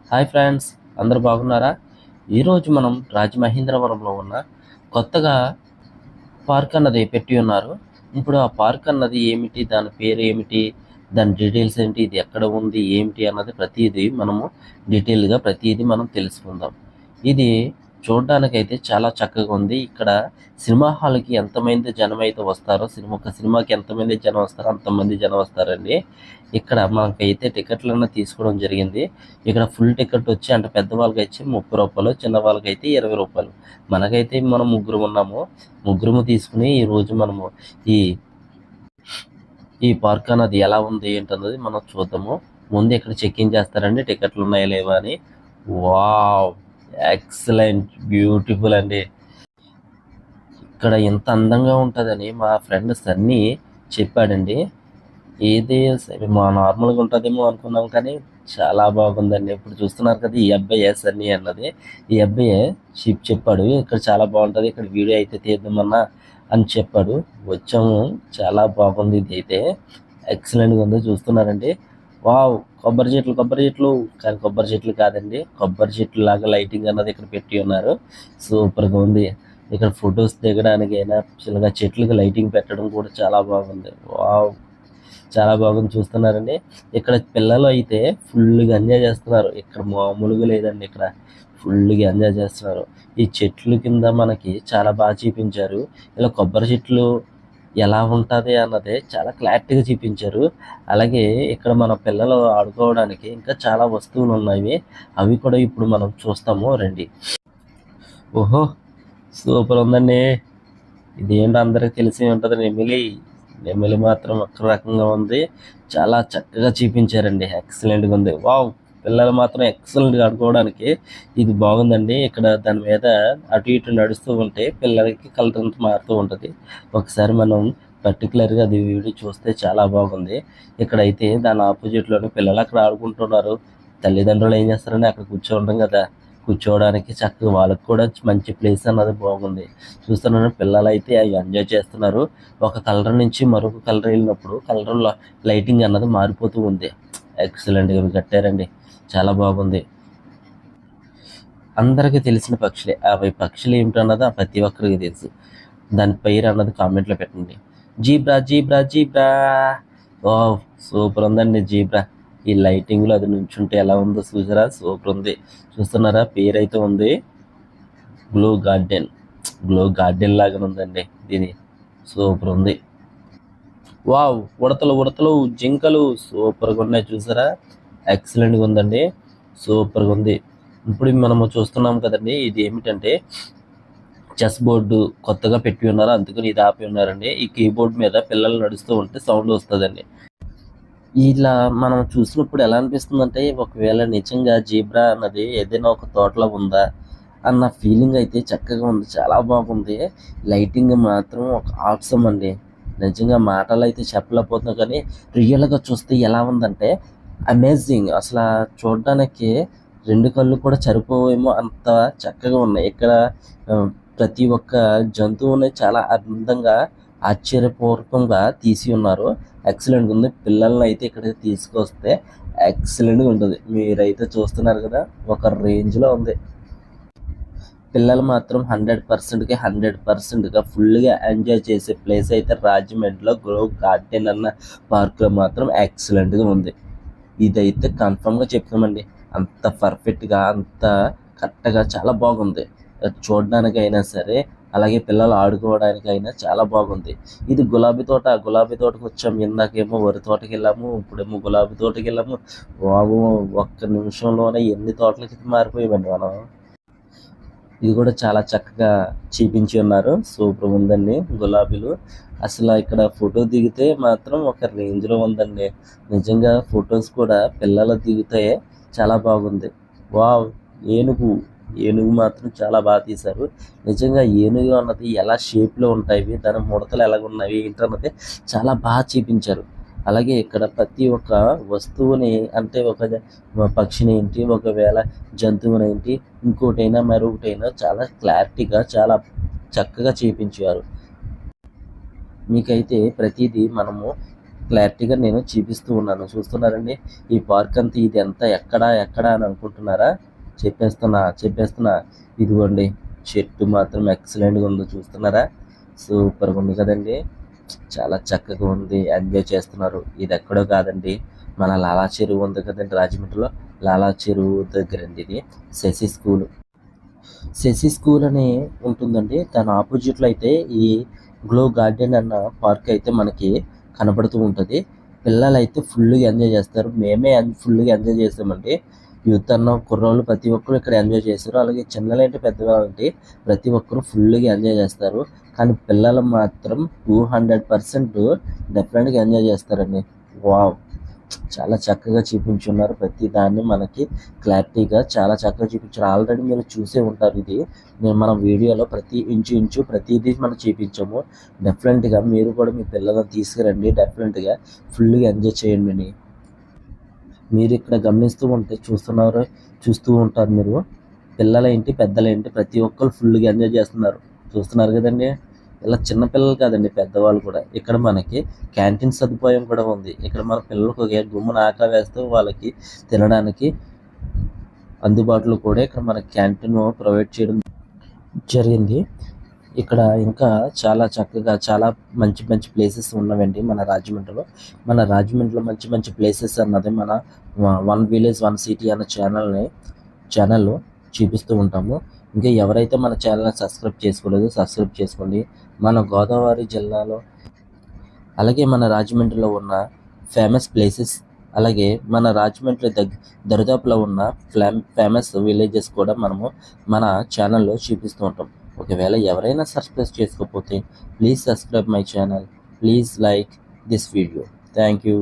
Hi friends, అందరూ బాగున్నారా? ఈరోజు మనం రాజమహేంద్రవరంలో ఉన్న కొత్తగా పార్క్ అన్నది పెట్టి ఉన్నారు. ఇప్పుడు ఆ పార్క్ అన్నది ఏమిటి, దాని పేరు ఏమిటి, దాని డీటెయిల్స్ ఏంటి, ఇది ఎక్కడ ఉంది, ఏమిటి అన్నది ప్రతిదీ మనము డీటెయిల్గా ప్రతిదీ మనం తెలుసుకుందాం. ఇది చూడడానికైతే చాలా చక్కగా ఉంది. ఇక్కడ సినిమా హాల్కి ఎంతమంది జనం అయితే వస్తారో, సినిమాకి ఎంతమంది జనం వస్తారో అంతమంది జనం వస్తారండి. ఇక్కడ మనకైతే టికెట్లన్నా తీసుకోవడం జరిగింది. ఇక్కడ ఫుల్ టికెట్ వచ్చి అంటే పెద్దవాళ్ళకి వచ్చి రూ. 30, చిన్న వాళ్ళకైతే రూ. 20. మనకైతే మనం ముగ్గురము తీసుకుని ఈరోజు మనము ఈ ఈ పార్క్ అన్నది ఎలా ఉంది ఏంటన్నది మనం చూద్దాము. ముందు ఇక్కడ చెక్-ఇన్ చేస్తారండి, టికెట్లు ఉన్నాయా లేవా అని. వావ్, ఎక్సలెంట్, బ్యూటిఫుల్ అండి. ఇక్కడ ఇంత అందంగా ఉంటుందని మా ఫ్రెండ్ సన్నీ చెప్పాడండి. ఏది మా నార్మల్గా ఉంటుందేమో అనుకున్నాం, కానీ చాలా బాగుందండి. ఇప్పుడు చూస్తున్నారు కదా, ఈ అబ్బాయి సన్నీ అన్నది, ఈ అబ్బాయి చెప్పాడు ఇక్కడ చాలా బాగుంటుంది, ఇక్కడ వీడియో అయితే తీద్దామన్నా అని చెప్పాడు. వచ్చాము, చాలా బాగుంది. ఇది అయితే ఎక్సలెంట్గా ఉంది. చూస్తున్నారండి, వావ్, కొబ్బరి చెట్లు కానీ కొబ్బరి చెట్లు కాదండి, కొబ్బరి చెట్లు లాగా లైటింగ్ అన్నది ఇక్కడ పెట్టి ఉన్నారు. సూపర్గా ఉంది. ఇక్కడ ఫొటోస్ దిగడానికైనా చిన్నగా చెట్లకు లైటింగ్ పెట్టడం కూడా చాలా బాగుంది. వావ్, చాలా బాగుంది. చూస్తున్నారండి, ఇక్కడ పిల్లలు అయితే ఫుల్గా ఎంజాయ్ చేస్తున్నారు. ఇక్కడ మామూలుగా లేదండి, ఇక్కడ ఫుల్గా ఎంజాయ్ చేస్తున్నారు. ఈ చెట్లు కింద మనకి చాలా బాగా చూపించారు. ఇలా కొబ్బరి చెట్లు ఎలా ఉంటుంది అన్నది చాలా క్లారిటీగా చూపించారు. అలాగే ఇక్కడ మన పిల్లలు ఆడుకోవడానికి ఇంకా చాలా వస్తువులు ఉన్నాయి. అవి కూడా ఇప్పుడు మనం చూస్తాము రండి. ఓహో, సూపర్ ఉందండి. ఇదేంటో అందరికి తెలిసి ఉంటుంది, నెమిలి మాత్రం ఒక రకంగా ఉంది. చాలా చక్కగా చూపించారండి, ఎక్సలెంట్గా ఉంది. వావ్, పిల్లలు మాత్రం ఎక్సలెంట్గా ఆడుకోవడానికి ఇది బాగుందండి. ఇక్కడ దాని మీద అటు ఇటు నడుస్తూ ఉంటే పిల్లలకి కలర్ అంతా మారుతూ ఉంటుంది. ఒకసారి మనం పర్టికులర్గా అది వీడియో చూస్తే చాలా బాగుంది. ఇక్కడైతే దాని ఆపోజిట్లోనే పిల్లలు అక్కడ ఆడుకుంటున్నారు. తల్లిదండ్రులు ఏం చేస్తారంటే అక్కడ కూర్చోవడం కదా, కూర్చోవడానికి చక్కగా వాళ్ళకి కూడా మంచి ప్లేస్ అన్నది బాగుంది. చూస్తున్నాను, పిల్లలు అయితే ఎంజాయ్ చేస్తున్నారు. ఒక కలర్ నుంచి మరొక కలర్ వెళ్ళినప్పుడు కలర్ లైటింగ్ అన్నది మారిపోతూ ఉంది. ఎక్సలెంట్గా కట్టారండి, చాలా బాగుంది. అందరికీ తెలిసిన పక్షులే, అవి పక్షులు ఏమిటన్నది ప్రతి ఒక్కరికి తెలుసు. దాని పేరు అన్నది కామెంట్లో పెట్టండి. Zebra zebra zebra. ఓ, సూపర్ ఉందండి జీబ్రా. ఈ లైటింగ్లో అది నుంచుంటే ఎలా ఉందో చూసారా, సూపర్ ఉంది. చూస్తున్నారా, పేరు అయితే ఉంది గ్లో గార్డెన్ లాగా ఉందండి దీని. సూపర్ ఉంది. వావ్, ఉడతలు జింకలు సూపర్గా ఉన్నాయి. చూసారా, ఎక్సలెంట్గా ఉందండి, సూపర్గా ఉంది. ఇప్పుడు మనము చూస్తున్నాం కదండి, ఇది ఏమిటంటే చెస్ బోర్డు కొత్తగా పెట్టి ఉన్నారు, అందుకని ఇది ఆపి ఉన్నారండి. ఈ కీబోర్డ్ మీద పిల్లలు నడుస్తూ ఉంటే సౌండ్ వస్తుందండి. ఇలా మనం చూసినప్పుడు ఎలా అనిపిస్తుందంటే, ఒకవేళ నిజంగా జీబ్రా అన్నది ఏదైనా ఒక తోటలో ఉందా అన్న ఫీలింగ్ అయితే చక్కగా ఉంది, చాలా బాగుంది. లైటింగ్ మాత్రం ఒక ఆప్సం అండి. నిజంగా మాటలు అయితే చెప్పలేకపోతున్నాం, కానీ రియల్గా చూస్తే ఎలా ఉందంటే అమేజింగ్. అసలు చూడడానికి రెండు కళ్ళు కూడా సరిపోవేమో అంత చక్కగా ఉన్నాయి. ఇక్కడ ప్రతి ఒక్క జంతువుని చాలా అందంగా ఆశ్చర్యపూర్వకంగా తీసి ఉన్నారు. ఎక్సలెంట్గా ఉంది. పిల్లల్ని అయితే ఇక్కడికి తీసుకొస్తే ఎక్సలెంట్గా ఉంటుంది. మీరైతే చూస్తున్నారు కదా, ఒక రేంజ్లో ఉంది. పిల్లలు మాత్రం 100%గా ఫుల్గా ఎంజాయ్ చేసే ప్లేస్ అయితే రాజమండ్రిలో గ్లో గార్డెన్ అన్న పార్క్లో మాత్రం ఎక్సలెంట్గా ఉంది. ఇదైతే కన్ఫర్మ్గా చెప్తామండి, అంత పర్ఫెక్ట్గా అంత కరెక్ట్గా చాలా బాగుంది. చూడడానికైనా సరే, అలాగే పిల్లలు ఆడుకోవడానికైనా చాలా బాగుంది. ఇది గులాబీ తోటకు వచ్చాము. ఇందాకేమో వరి తోటకి వెళ్ళాము, ఇప్పుడేమో గులాబీ తోటకి వెళ్ళాము. బాబు, ఒక్క నిమిషంలోనే ఎన్ని తోటలకి మారిపోయామండి మనం. ఇది కూడా చాలా చక్కగా చూపించి ఉన్నారు. సూపర్ ఉందండి గులాబీలు. అసలు ఇక్కడ ఫోటో దిగితే మాత్రం ఒక రేంజ్లో ఉందండి. నిజంగా ఫొటోస్ కూడా పిల్లలు దిగితే చాలా బాగుంది. వావ్, ఏనుగు మాత్రం చాలా బాగా తీశారు. నిజంగా ఏనుగు అన్నది ఎలా షేప్లో ఉంటాయి, దాని ముడతలు ఎలాగున్నాయి ఏంటన్నది చాలా బాగా చూపించారు. అలాగే ఇక్కడ ప్రతి ఒక్క వస్తువుని, అంటే ఒక పక్షిని ఏంటి, ఒకవేళ జంతువునేంటి, ఇంకోటైనా మరొకటైనా చాలా క్లారిటీగా చాలా చక్కగా చూపించారు. మీకైతే ప్రతిదీ మనము క్లారిటీగా నేను చూపిస్తూ ఉన్నాను. చూస్తున్నారండి ఈ పార్క్ అంతా ఇది అంతా ఎక్కడ అని అనుకుంటున్నారా? చెప్పేస్తున్నా. ఇదిగోండి చెట్టు మాత్రం ఎక్సలెంట్‌గా ఉందో చూస్తున్నారా? సూపర్‌గా ఉంది కదండీ! చాలా చక్కగా ఉంది. ఎంజాయ్ చేస్తున్నారు. ఇది ఎక్కడో కాదండి, మన లాలా చెరువు ఉంది కదండి రాజమండ్రిలో, లాలా చెరువు దగ్గరండి ఇది. శశి స్కూల్. శశి స్కూల్ అని ఉంటుందండి. దాని ఆపోజిట్లో అయితే ఈ గ్లో గార్డెన్ అన్న పార్క్ అయితే మనకి కనబడుతూ ఉంటుంది. పిల్లలైతే ఫుల్గా ఎంజాయ్ చేస్తారు. మేమే ఫుల్గా ఎంజాయ్ చేసామండి. యూత్ అన్న కుర్రోళ్ళు ప్రతి ఒక్కరు ఇక్కడ ఎంజాయ్ చేశారు. అలాగే చిన్నలేంటి పెద్దవాళ్ళంటి ప్రతి ఒక్కరు ఫుల్గా ఎంజాయ్ చేస్తారు. కానీ పిల్లలు మాత్రం 200% డెఫినెట్గా ఎంజాయ్ చేస్తారండి. వావ్! చాలా చక్కగా చూపించున్నారు. ప్రతి దాన్ని మనకి క్లారిటీగా చాలా చక్కగా చూపించారు. ఆల్రెడీ మీరు చూసే ఉంటారు ఇది. మన వీడియోలో ప్రతి ఇంచు ప్రతిదీ మనం చూపించాము. డెఫినెట్గా మీరు కూడా మీ పిల్లలను తీసుకురండి. డెఫినెట్గా ఫుల్గా ఎంజాయ్ చేయండి. మీరు ఇక్కడ చూస్తూ ఉంటారు మీరు. పిల్లలేంటి పెద్దలేంటి ప్రతి ఒక్కరు ఫుల్గా ఎంజాయ్ చేస్తున్నారు. చూస్తున్నారు కదండి. ఇలా చిన్న పిల్లలు కాదండి, పెద్దవాళ్ళు కూడా. ఇక్కడ మనకి క్యాంటీన్ సదుపాయం కూడా ఉంది. ఇక్కడ మన పిల్లలకు గుమ్మున ఆకలి వేస్తూ వాళ్ళకి తినడానికి అందుబాటులో కూడా ఇక్కడ మన క్యాంటీన్ ప్రొవైడ్ చేయడం జరిగింది. ఇక్కడ ఇంకా చాలా చక్కగా చాలా మంచి ప్లేసెస్ ఉన్నవండి మన రాజమండ్రిలో. మన రాజమండ్రిలో మంచి ప్లేసెస్ అన్నది మన వన్ విలేజ్ వన్ సిటీ అన్న ఛానల్లో చూపిస్తూ ఉంటాము. ఇంకా ఎవరైతే మన ఛానల్ని సబ్స్క్రైబ్ చేసుకోలేదో సబ్స్క్రైబ్ చేసుకోండి. మన గోదావరి జిల్లాలో అలాగే మన రాజమండ్రిలో ఉన్న ఫేమస్ ప్లేసెస్, అలాగే మన రాజమండ్రి దరిదాపులో ఉన్న ఫేమస్ విలేజెస్ కూడా మనము మన ఛానల్లో చూపిస్తూ ఉంటాం. ఒకవేళ ఎవరైనా సబ్స్క్రైబ్ చేసుకోకపోతే please subscribe my channel. Please like this video. Thank you.